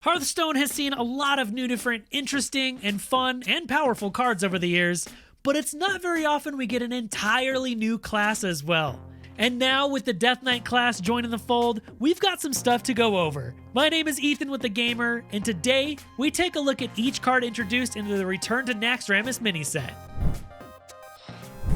Hearthstone has seen a lot of new different interesting and fun and powerful cards over the years, but it's not very often we get an entirely new class as well. And now with the Death Knight class joining the fold, we've got some stuff to go over. My name is Ethan with The Gamer, and today we take a look at each card introduced into the Return to Naxxramas mini set.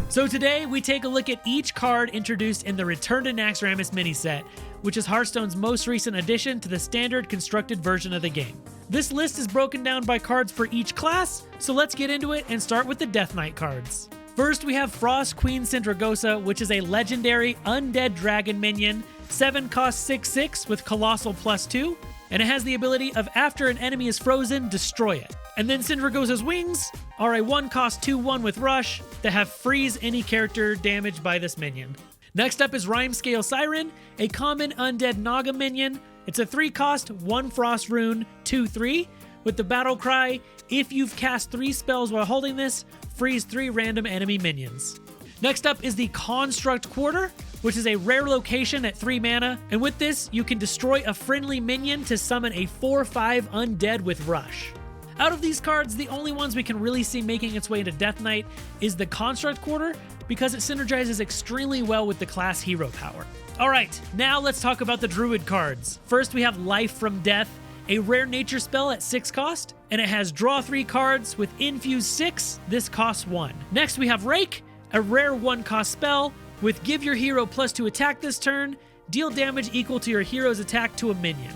So today we take a look at each card introduced in the Return to Naxxramas mini set, which is Hearthstone's most recent addition to the standard constructed version of the game. This list is broken down by cards for each class, so let's get into it and start with the Death Knight cards. First, we have Frost Queen Sindragosa, which is a legendary undead dragon minion, 7 cost 6/6 with Colossal +2, and it has the ability of after an enemy is frozen, destroy it. And then Sindragosa's wings are a 1 cost 2/1 with Rush that have freeze any character damaged by this minion. Next up is Rhymescale Siren, a common undead Naga minion. It's a 3 cost, 1 frost rune, 2/3, with the battle cry, if you've cast 3 spells while holding this, freeze 3 random enemy minions. Next up is the Construct Quarter, which is a rare location at 3 mana, and with this, you can destroy a friendly minion to summon a 4/5 undead with Rush. Out of these cards, the only ones we can really see making its way into Death Knight is the Construct Quarter, because it synergizes extremely well with the class hero power. Alright, now let's talk about the Druid cards. First we have Life from Death, a rare nature spell at 6 cost, and it has draw 3 cards with infuse 6, this costs 1. Next we have Rake, a rare 1 cost spell with give your hero +2 attack this turn, deal damage equal to your hero's attack to a minion.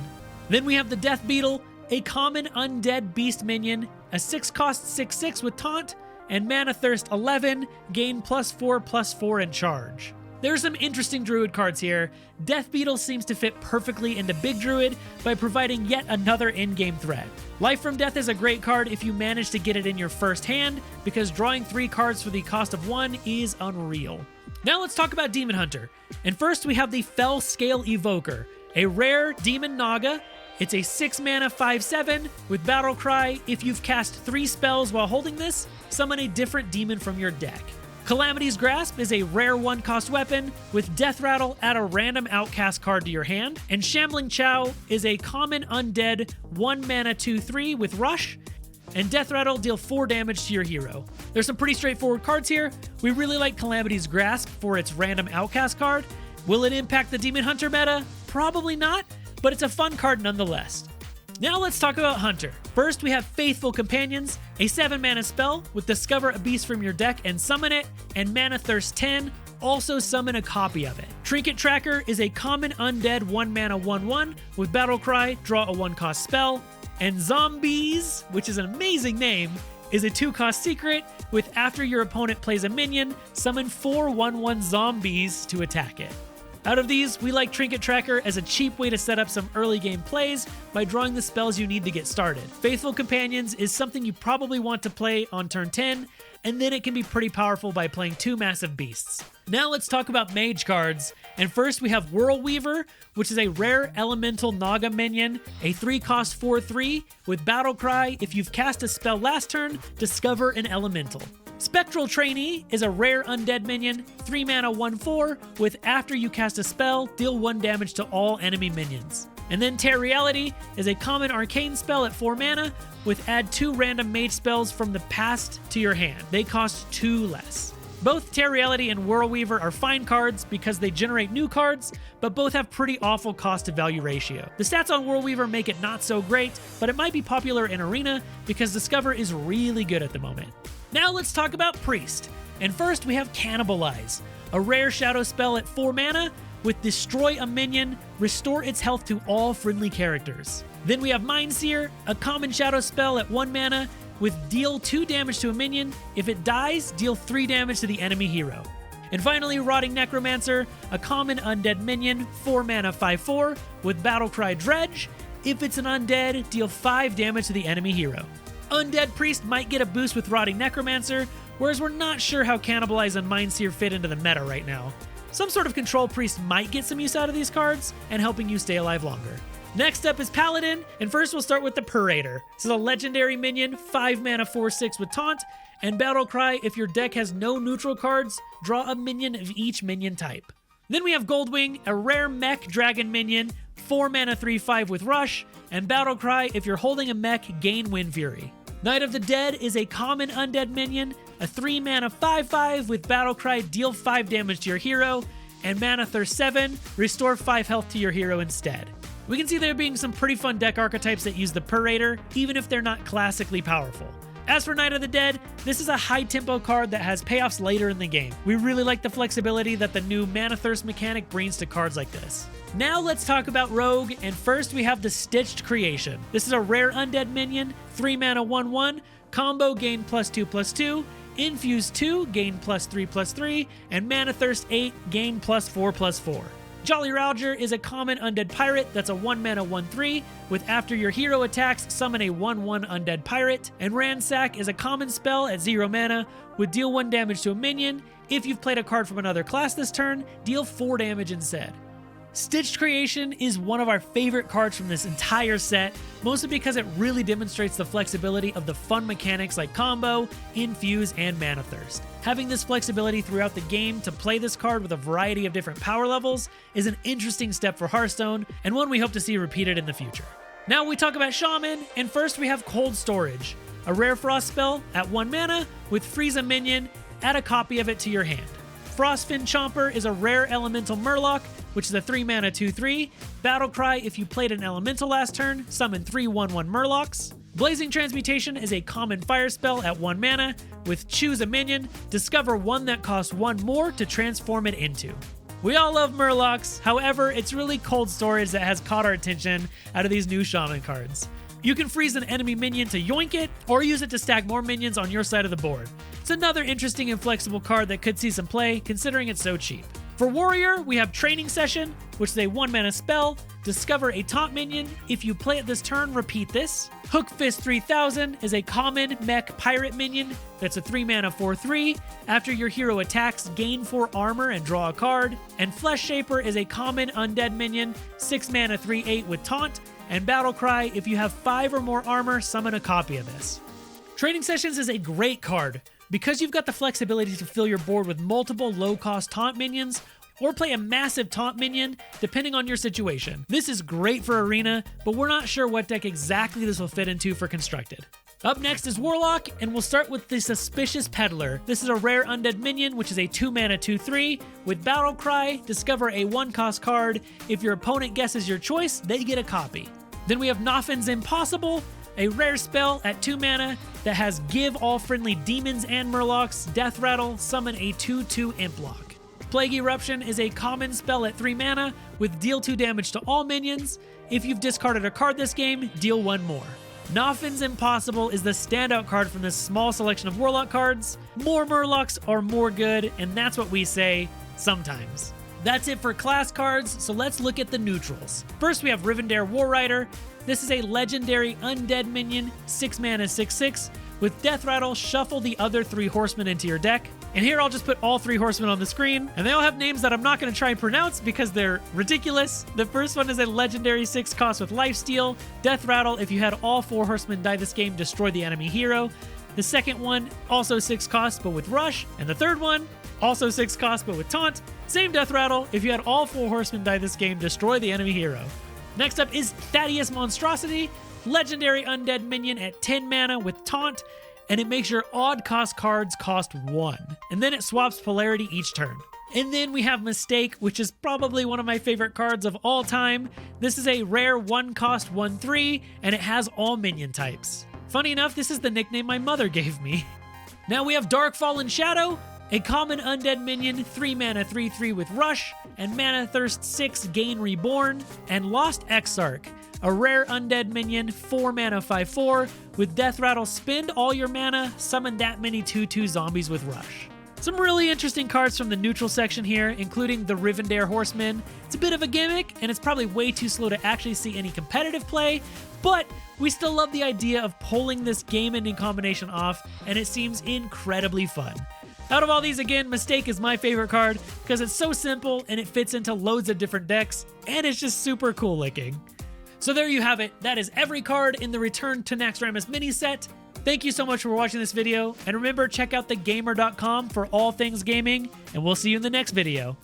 Then we have the Death Beetle, a common undead beast minion, a 6 cost 6/6 with taunt, and Mana Thirst 11, gain +4/+4 in charge. There are some interesting Druid cards here. Death Beetle seems to fit perfectly into Big Druid by providing yet another in-game threat. Life from Death is a great card if you manage to get it in your first hand, because drawing 3 cards for the cost of 1 is unreal. Now let's talk about Demon Hunter. And first we have the Fell Scale Evoker, a rare Demon Naga. It's a 6 mana 5/7 with Battle Cry. If you've cast 3 spells while holding this, summon a different demon from your deck. Calamity's Grasp is a rare 1 cost weapon with Death Rattle, add a random outcast card to your hand. And Shambling Chow is a common undead 1 mana 2/3 with Rush, and Death Rattle, deal 4 damage to your hero. There's some pretty straightforward cards here. We really like Calamity's Grasp for its random outcast card. Will it impact the Demon Hunter meta? Probably not, but it's a fun card nonetheless. Now let's talk about Hunter. First we have Faithful Companions, a 7 mana spell with Discover a Beast from your deck and summon it, and Mana Thirst 10, also summon a copy of it. Trinket Tracker is a common undead 1 mana 1/1 with Battle Cry, draw a 1 cost spell, and Zombies, which is an amazing name, is a 2 cost secret with after your opponent plays a minion, summon 4 1/1 zombies to attack it. Out of these, we like Trinket Tracker as a cheap way to set up some early game plays by drawing the spells you need to get started. Faithful Companions is something you probably want to play on turn 10, and then it can be pretty powerful by playing 2 massive beasts. Now let's talk about mage cards, and first we have Whirlweaver, which is a rare elemental Naga minion, a 3 cost 4/3 with Battle Cry. If you've cast a spell last turn, discover an elemental. Spectral Trainee is a rare undead minion, 3 mana 1/4 with after you cast a spell, deal 1 damage to all enemy minions. And then Tear Reality is a common arcane spell at 4 mana with add 2 random mage spells from the past to your hand. They cost 2 less. Both Tear Reality and Whirlweaver are fine cards because they generate new cards, but both have pretty awful cost to value ratio. The stats on Whirlweaver make it not so great, but it might be popular in Arena because Discover is really good at the moment. Now let's talk about Priest. And first we have Cannibalize, a rare shadow spell at 4 mana with Destroy a minion, restore its health to all friendly characters. Then we have Mindseer, a common shadow spell at 1 mana with deal 2 damage to a minion. If it dies, deal 3 damage to the enemy hero. And finally, Rotting Necromancer, a common undead minion, 4 mana 5/4 with Battle Cry Dredge. If it's an undead, deal 5 damage to the enemy hero. Undead Priest might get a boost with Rotting Necromancer, whereas we're not sure how Cannibalize and Mindseer fit into the meta right now. Some sort of Control Priest might get some use out of these cards, and helping you stay alive longer. Next up is Paladin, and first we'll start with the Parader. This is a legendary minion, 5 mana 4/6 with Taunt, and Battle Cry. If your deck has no neutral cards, draw a minion of each minion type. Then we have Goldwing, a rare mech dragon minion 4 mana 3/5 with Rush, and Battlecry if you're holding a mech, gain Wind Fury. Knight of the Dead is a common undead minion, a 3 mana 5/5 with Battlecry, deal 5 damage to your hero, and Mana Thirst 7, restore 5 health to your hero instead. We can see there being some pretty fun deck archetypes that use the Purator, even if they're not classically powerful. As for Knight of the Dead, this is a high-tempo card that has payoffs later in the game. We really like the flexibility that the new Mana Thirst mechanic brings to cards like this. Now let's talk about Rogue, and first we have the Stitched Creation. This is a rare undead minion, 3 mana 1/1, combo gain +2/+2, infuse 2, gain +3/+3, and Mana Thirst 8, gain +4/+4. Jolly Roger is a common undead pirate that's a 1 mana 1/3, with after your hero attacks, summon a 1/1 undead pirate, and Ransack is a common spell at 0 mana, with deal 1 damage to a minion. If you've played a card from another class this turn, deal 4 damage instead. Stitched Creation is one of our favorite cards from this entire set, mostly because it really demonstrates the flexibility of the fun mechanics like combo, infuse, and Mana Thirst. Having this flexibility throughout the game to play this card with a variety of different power levels is an interesting step for Hearthstone, and one we hope to see repeated in the future. Now we talk about Shaman, and first we have Cold Storage, a rare frost spell at 1 mana with freeze a minion, add a copy of it to your hand. Frostfin Chomper is a rare elemental murloc, which is a 3 mana 2/3. Battlecry if you played an elemental last turn, summon 3 1/1 murlocs. Blazing Transmutation is a common fire spell at 1 mana, with choose a minion, discover one that costs 1 more to transform it into. We all love murlocs, however, it's really Cold Storage that has caught our attention out of these new Shaman cards. You can freeze an enemy minion to yoink it, or use it to stack more minions on your side of the board. It's another interesting and flexible card that could see some play, considering it's so cheap. For Warrior, we have Training Session, which is a 1 mana spell. Discover a taunt minion. If you play it this turn, repeat this. Hook Fist 3000 is a common mech pirate minion that's a 3 mana 4/3. After your hero attacks, gain 4 armor and draw a card. And Flesh Shaper is a common undead minion, 6 mana 3/8 with taunt. And Battlecry, if you have 5 or more armor, summon a copy of this. Training Sessions is a great card because you've got the flexibility to fill your board with multiple low-cost taunt minions, or play a massive taunt minion, depending on your situation. This is great for Arena, but we're not sure what deck exactly this will fit into for Constructed. Up next is Warlock, and we'll start with the Suspicious Peddler. This is a rare undead minion, which is a 2 mana 2/3. With Battlecry, discover a 1-cost card. If your opponent guesses your choice, they get a copy. Then we have Noffin's Impossible, a rare spell at 2 mana that has give all friendly demons and murlocs, death rattle, summon a 2/2 Implock. Plague Eruption is a common spell at 3 mana with deal 2 damage to all minions. If you've discarded a card this game, deal 1 more. Noffin's Impossible is the standout card from this small selection of Warlock cards. More Murlocs are more good, and that's what we say sometimes. That's it for class cards, so let's look at the neutrals. First we have Rivendare War Rider. This is a legendary undead minion, 6 mana 6/6. With Death Rattle, shuffle the other 3 horsemen into your deck. And here I'll just put all 3 horsemen on the screen, and they all have names that I'm not going to try and pronounce because they're ridiculous. The first one is a legendary 6-cost with Lifesteal. Death Rattle, if you had all 4 horsemen die this game, destroy the enemy hero. The second one, also 6 cost, but with Rush. And the third one, also 6 cost, but with Taunt. Same Death Rattle, if you had all 4 horsemen die this game, destroy the enemy hero. Next up is Thaddeus Monstrosity, legendary undead minion at 10 mana with Taunt, and it makes your odd cost cards cost 1. And then it swaps polarity each turn. And then we have Mistake, which is probably one of my favorite cards of all time. This is a rare 1-cost 1/3, and it has all minion types. Funny enough, this is the nickname my mother gave me. Now we have Dark Fallen Shadow, a common undead minion, 3 mana 3/3 with Rush, and Mana Thirst 6, gain Reborn, and Lost Exarch, a rare undead minion, 4 mana 5/4, with Death Rattle, spend all your mana, summon that many 2/2 zombies with Rush. Some really interesting cards from the neutral section here, including the Rivendare Horseman. It's a bit of a gimmick, and it's probably way too slow to actually see any competitive play, but we still love the idea of pulling this game-ending combination off, and it seems incredibly fun. Out of all these, again, Mistake is my favorite card because it's so simple and it fits into loads of different decks, and it's just super cool looking. So there you have it. That is every card in the Return to Naxxramas mini set. Thank you so much for watching this video, and remember, check out thegamer.com for all things gaming, and we'll see you in the next video.